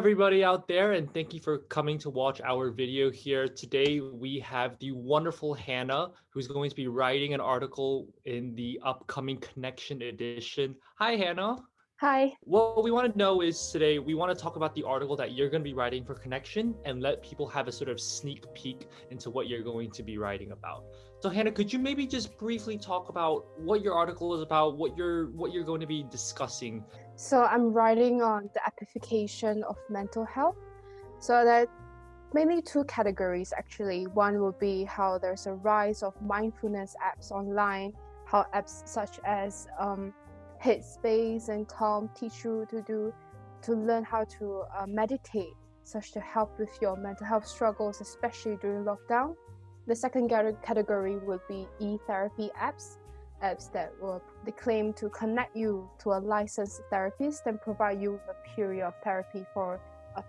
everybody out there, and thank you for coming to watch our video here. Today, we have the wonderful Hannah, who's going to be writing an article in the upcoming Connection edition. Hi, Hannah. Hi. What we want to know is today, we want to talk about the article that you're going to be writing for Connection and let people have a sort of sneak peek into what you're going to be writing about. So Hannah, could you maybe just briefly talk about what your article is about, what you're going to be discussing? So I'm writing on the App-ification of mental health. So there are mainly two categories actually. One will be how there's a rise of mindfulness apps online, how apps such as Headspace and Calm teach you to learn how to meditate, such to help with your mental health struggles, especially during lockdown. The second category would be e-therapy apps that they claim to connect you to a licensed therapist and provide you with a period of therapy for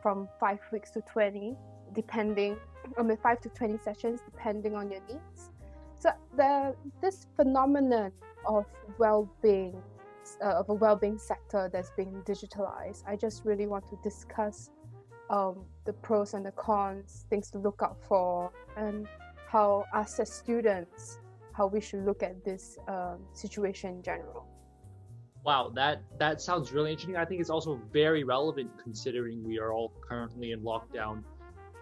from 5 weeks to 20, 5 to 20 sessions, depending on your needs. So this phenomenon of well-being, of a well-being sector that's being digitalized, I just really want to discuss the pros and the cons, things to look out for, and how us as students, how we should look at this situation in general. Wow, that sounds really interesting. I think it's also very relevant considering we are all currently in lockdown.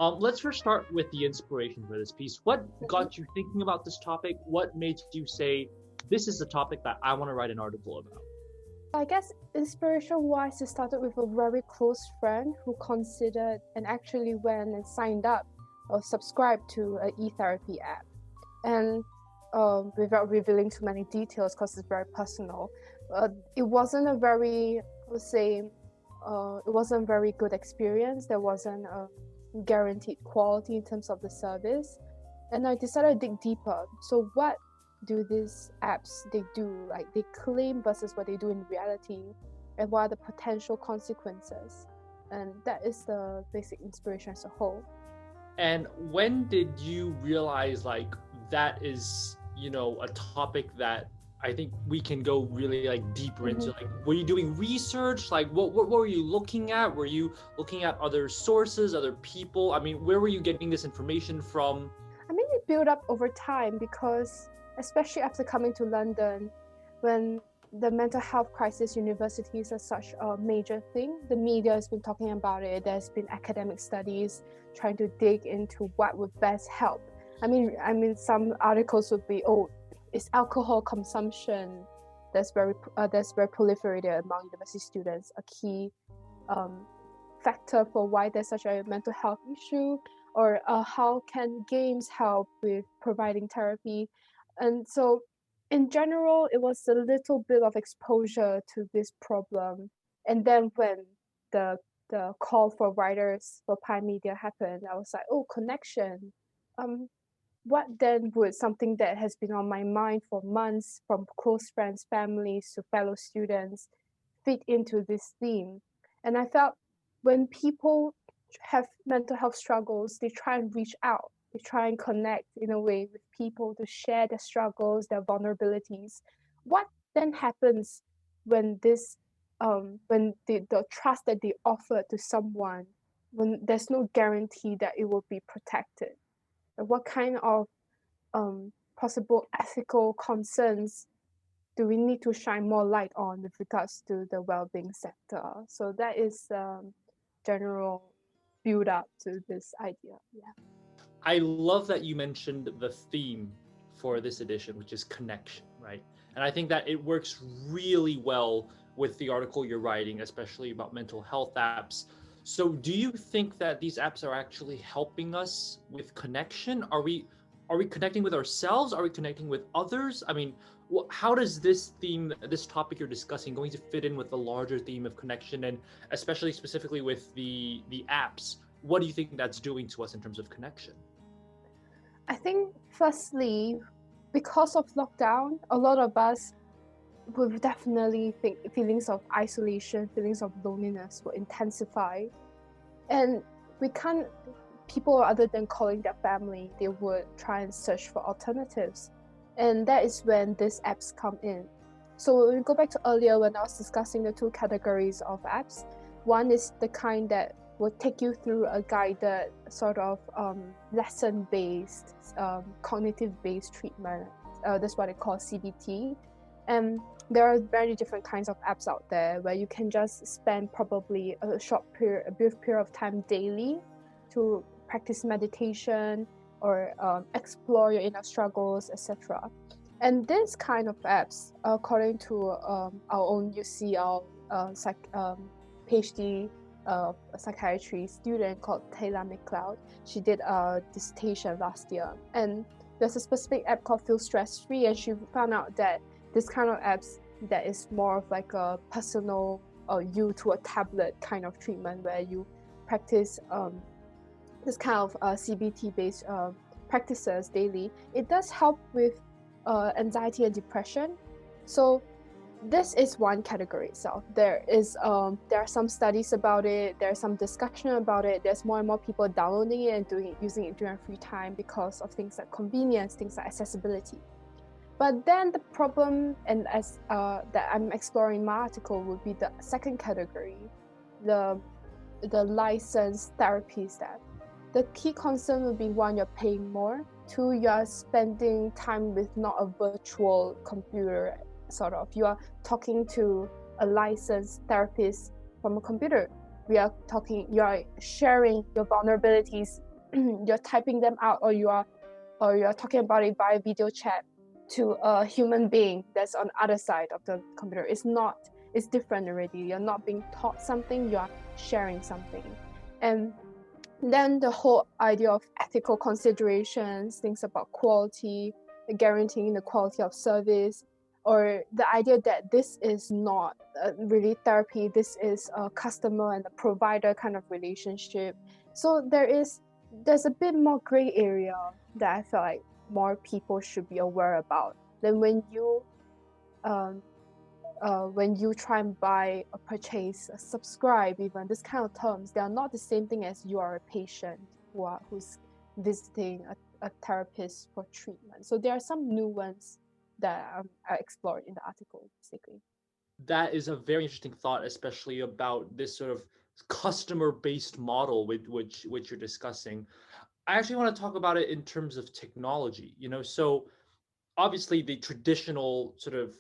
Let's first start with the inspiration for this piece. What got you thinking about this topic? What made you say, this is a topic that I want to write an article about? I guess inspiration-wise, it started with a very close friend who considered and actually went and signed up or subscribed to an e-therapy app. And without revealing too many details because it's very personal, it wasn't a very, it wasn't a very good experience. There wasn't a guaranteed quality in terms of the service. And I decided to dig deeper. So what do these apps they do? Like they claim versus what they do in reality, and what are the potential consequences? And that is the basic inspiration as a whole. And when did you realize like that is, a topic that I think we can go really like deeper into? Like, were you doing research? Like, what were you looking at? Were you looking at other sources, other people? I mean, where were you getting this information from? I mean, it built up over time because, especially after coming to London, when the mental health crisis universities are such a major thing, the media has been talking about it. There's been academic studies trying to dig into what would best help. I mean, some articles would be, is alcohol consumption that's very proliferated among university students a key factor for why there's such a mental health issue, or how can games help with providing therapy? And so, in general, it was a little bit of exposure to this problem, and then when the call for writers for Pi Media happened, I was like, connection. What then would something that has been on my mind for months, from close friends, families to fellow students, fit into this theme? And I felt when people have mental health struggles, they try and reach out. They try and connect in a way with people to share their struggles, their vulnerabilities. What then happens when when the trust that they offer to someone, when there's no guarantee that it will be protected? What kind of possible ethical concerns do we need to shine more light on with regards to the well-being sector? So that is general build up to this idea. Yeah. I love that you mentioned the theme for this edition, which is connection, right? And I think that it works really well with the article you're writing, especially about mental health apps. So do you think that these apps are actually helping us with connection? Are we connecting with ourselves? Are we connecting with others? I mean, how does this topic you're discussing, going to fit in with the larger theme of connection, and especially specifically with the apps? What do you think that's doing to us in terms of connection? I think firstly, because of lockdown, a lot of us will definitely think feelings of isolation, feelings of loneliness will intensify. And people other than calling their family, they would try and search for alternatives. And that is when these apps come in. So when we go back to earlier when I was discussing the two categories of apps, one is the kind that will take you through a guided sort of lesson-based, cognitive-based treatment. That's what they call CBT. And there are very different kinds of apps out there where you can just spend probably a brief period of time daily to practice meditation or explore your inner struggles, etc. And this kind of apps, according to our own UCL PhD psychiatry student called Taylor McLeod, she did a dissertation last year. And there's a specific app called Feel Stress Free, and she found out that this kind of apps that is more of like a personal you to a tablet kind of treatment where you practice this kind of CBT based practices daily. It does help with anxiety and depression. So this is one category itself. There are some studies about it, there's some discussion about it, there's more and more people downloading it and using it during free time because of things like convenience, things like accessibility. But then the problem, and as that I'm exploring in my article, would be the second category, the licensed therapy step. The key concern would be, one, you're paying more. Two, you're spending time with not a virtual computer, sort of. You are talking to a licensed therapist from a computer. You are sharing your vulnerabilities. You're typing them out, or you're talking about it via video chat to a human being that's on the other side of the computer. It's different already. You're not being taught something, you're sharing something. And then the whole idea of ethical considerations, things about quality, guaranteeing the quality of service, or the idea that this is not really therapy, this is a customer and a provider kind of relationship. So there's a bit more gray area that I feel like more people should be aware about. Then when you try and buy or purchase, subscribe, even this kind of terms, they are not the same thing as you are a patient who's visiting a therapist for treatment. So there are some nuance that I explored in the article, basically. That is a very interesting thought, especially about this sort of customer-based model with which you're discussing. I actually want to talk about it in terms of technology. So obviously the traditional sort of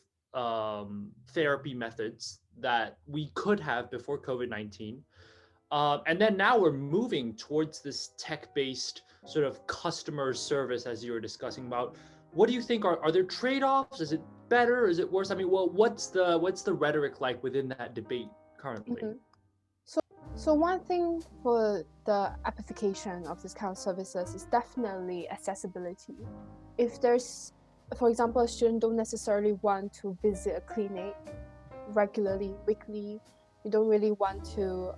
therapy methods that we could have before COVID-19. And then now we're moving towards this tech-based sort of customer service, as you were discussing about. What do you think are there trade-offs? Is it better? Is it worse? I mean, well, what's the rhetoric like within that debate currently? Mm-hmm. So one thing for the application of this kind of services is definitely accessibility. If there's, for example, a student don't necessarily want to visit a clinic regularly, weekly, you don't really want to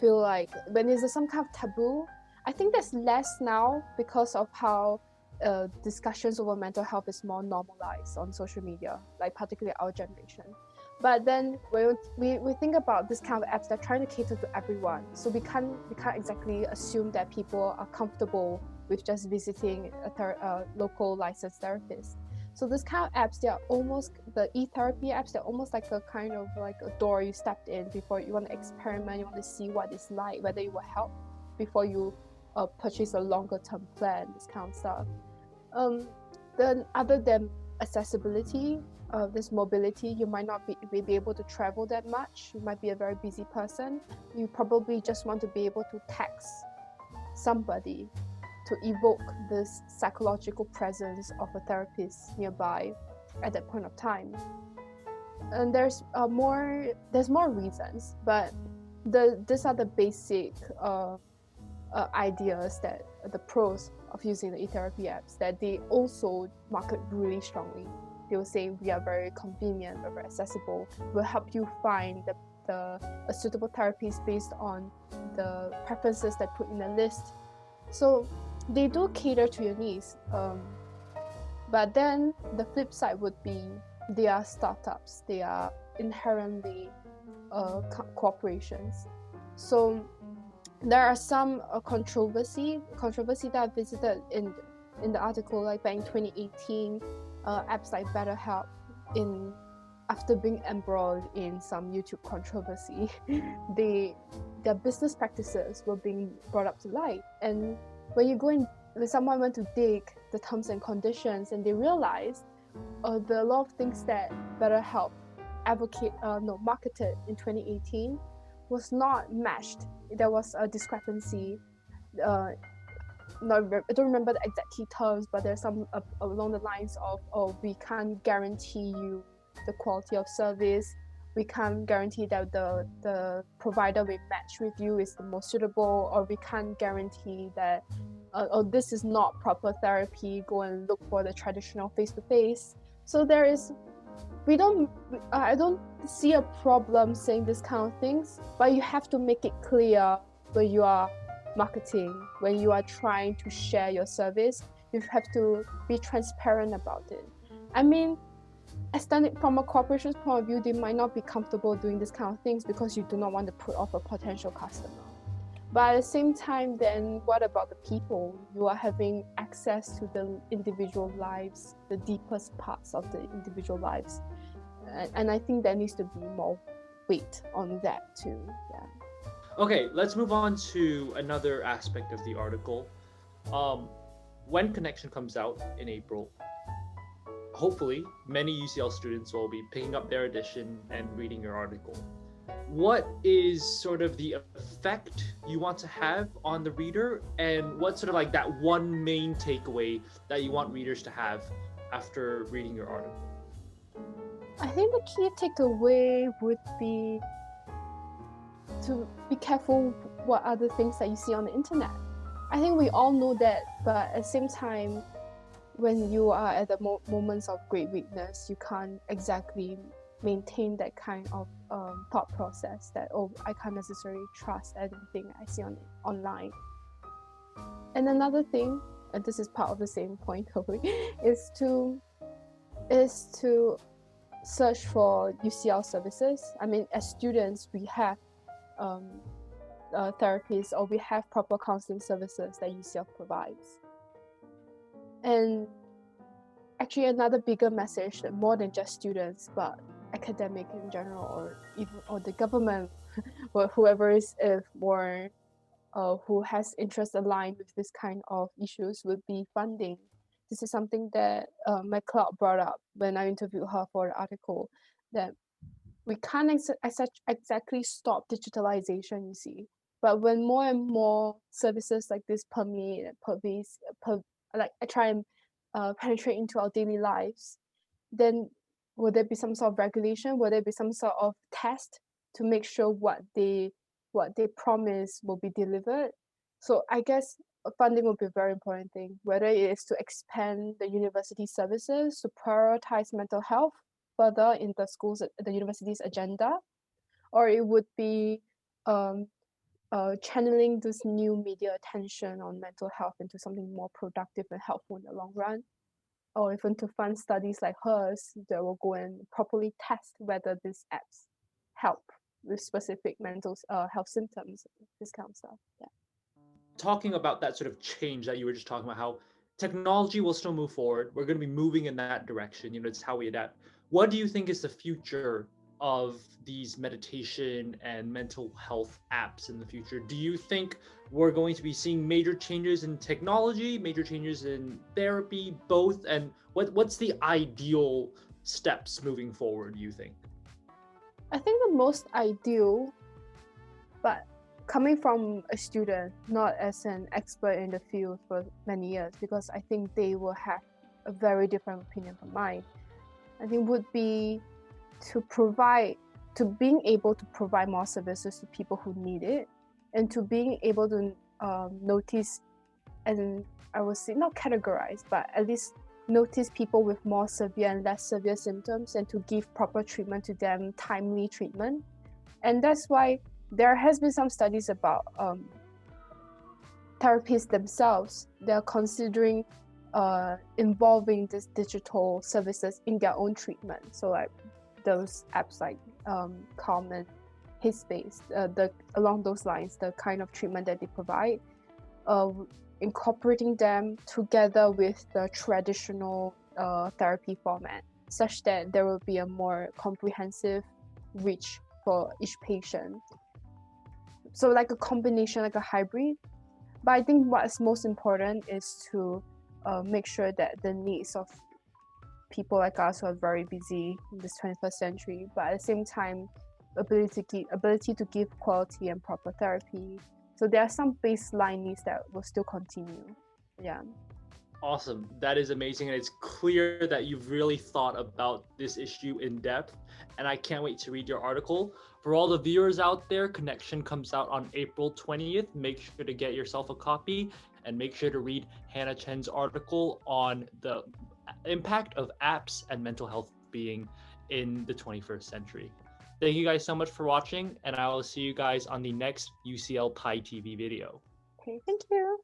feel like when there's some kind of taboo. I think there's less now because of how discussions over mental health is more normalized on social media, like particularly our generation. But then when we think about this kind of apps, they're trying to cater to everyone. So we can't exactly assume that people are comfortable with just visiting a local licensed therapist. So this kind of apps, they are almost, the e-therapy apps, they're almost like a kind of like a door you stepped in before you want to experiment, you want to see what it's like, whether it will help before you purchase a longer term plan, this kind of stuff. Then other than accessibility, this mobility, you might not be able to travel that much. You might be a very busy person. You probably just want to be able to text somebody to evoke this psychological presence of a therapist nearby at that point of time. And there's more reasons, but these are the basic ideas, that the pros of using the e-therapy apps, that they also market really strongly. They will say we are very convenient, we're very accessible, we'll help you find a suitable therapist based on the preferences that put in the list. So they do cater to your needs. But then the flip side would be they are startups, they are inherently corporations. So there are some controversy that I visited in the article, like back in 2018, apps like BetterHelp in after being embroiled in some YouTube controversy, their business practices were being brought up to light. And when someone went to dig the terms and conditions, and they realized a lot of things that BetterHelp marketed in 2018 was not matched. There was a discrepancy. I don't remember the exact key terms, but there's some along the lines of, oh, we can't guarantee you the quality of service. We can't guarantee that the provider we match with you is the most suitable, or we can't guarantee that this is not proper therapy. Go and look for the traditional face-to-face. So I don't see a problem saying this kind of things, but you have to make it clear when you are marketing, when you are trying to share your service. You have to be transparent about it. I mean, from a corporation's point of view, they might not be comfortable doing this kind of things because you do not want to put off a potential customer. But at the same time, then what about the people? You are having access to the individual lives, the deepest parts of the individual lives. And I think there needs to be more weight on that too. Yeah. Okay, let's move on to another aspect of the article. When Connection comes out in April, hopefully many UCL students will be picking up their edition and reading your article. What is sort of the effect you want to have on the reader, and what's sort of like that one main takeaway that you want readers to have after reading your article? I think the key takeaway would be to be careful what other things that you see on the internet. I think we all know that, but at the same time, when you are at the moments of great weakness, you can't exactly maintain that kind of thought process that, oh, I can't necessarily trust everything I see online. And another thing, and this is part of the same point, is to search for UCL services. I mean, as students, we have therapists, or we have proper counseling services that UCL provides. And actually, another bigger message that more than just students, but academic in general, or the government, or whoever is more who has interest aligned with this kind of issues, would be funding. This is something that McLeod brought up when I interviewed her for the article, that we can't exactly stop digitalization, you see. But when more and more services like this try and penetrate into our daily lives, then will there be some sort of regulation? Will there be some sort of test to make sure what they promise will be delivered? So I guess funding will be a very important thing, whether it is to expand the university services to prioritize mental health further in the university's agenda, or it would be channeling this new media attention on mental health into something more productive and helpful in the long run, or even to fund studies like hers that will go and properly test whether these apps help with specific mental health symptoms, this kind of stuff. Yeah. Talking about that sort of change that you were just talking about, how technology will still move forward. We're going to be moving in that direction. It's how we adapt. What do you think is the future of these meditation and mental health apps in the future? Do you think we're going to be seeing major changes in technology, major changes in therapy, both? And what's the ideal steps moving forward, you think? I think the most ideal, but coming from a student, not as an expert in the field for many years, because I think they will have a very different opinion from mine, I think would be to being able to provide more services to people who need it, and to being able to notice, and I would say not categorize, but at least notice people with more severe and less severe symptoms, and to give proper treatment to them, timely treatment. And that's why there has been some studies about therapists themselves. They're considering involving these digital services in their own treatment. So like those apps like Calm and Headspace, along those lines, the kind of treatment that they provide, incorporating them together with the traditional therapy format. such that there will be a more comprehensive reach for each patient. So like a combination, like a hybrid. But I think what's most important is to make sure that the needs of people like us who are very busy in this 21st century, but at the same time, ability to give quality and proper therapy. So there are some baseline needs that will still continue. Yeah. Awesome. That is amazing. And it's clear that you've really thought about this issue in depth. And I can't wait to read your article. For all the viewers out there, Connection comes out on April 20th. Make sure to get yourself a copy and make sure to read Hannah Chen's article on the impact of apps and mental health being in the 21st century. Thank you guys so much for watching, and I will see you guys on the next UCL PiTV video. Okay, thank you.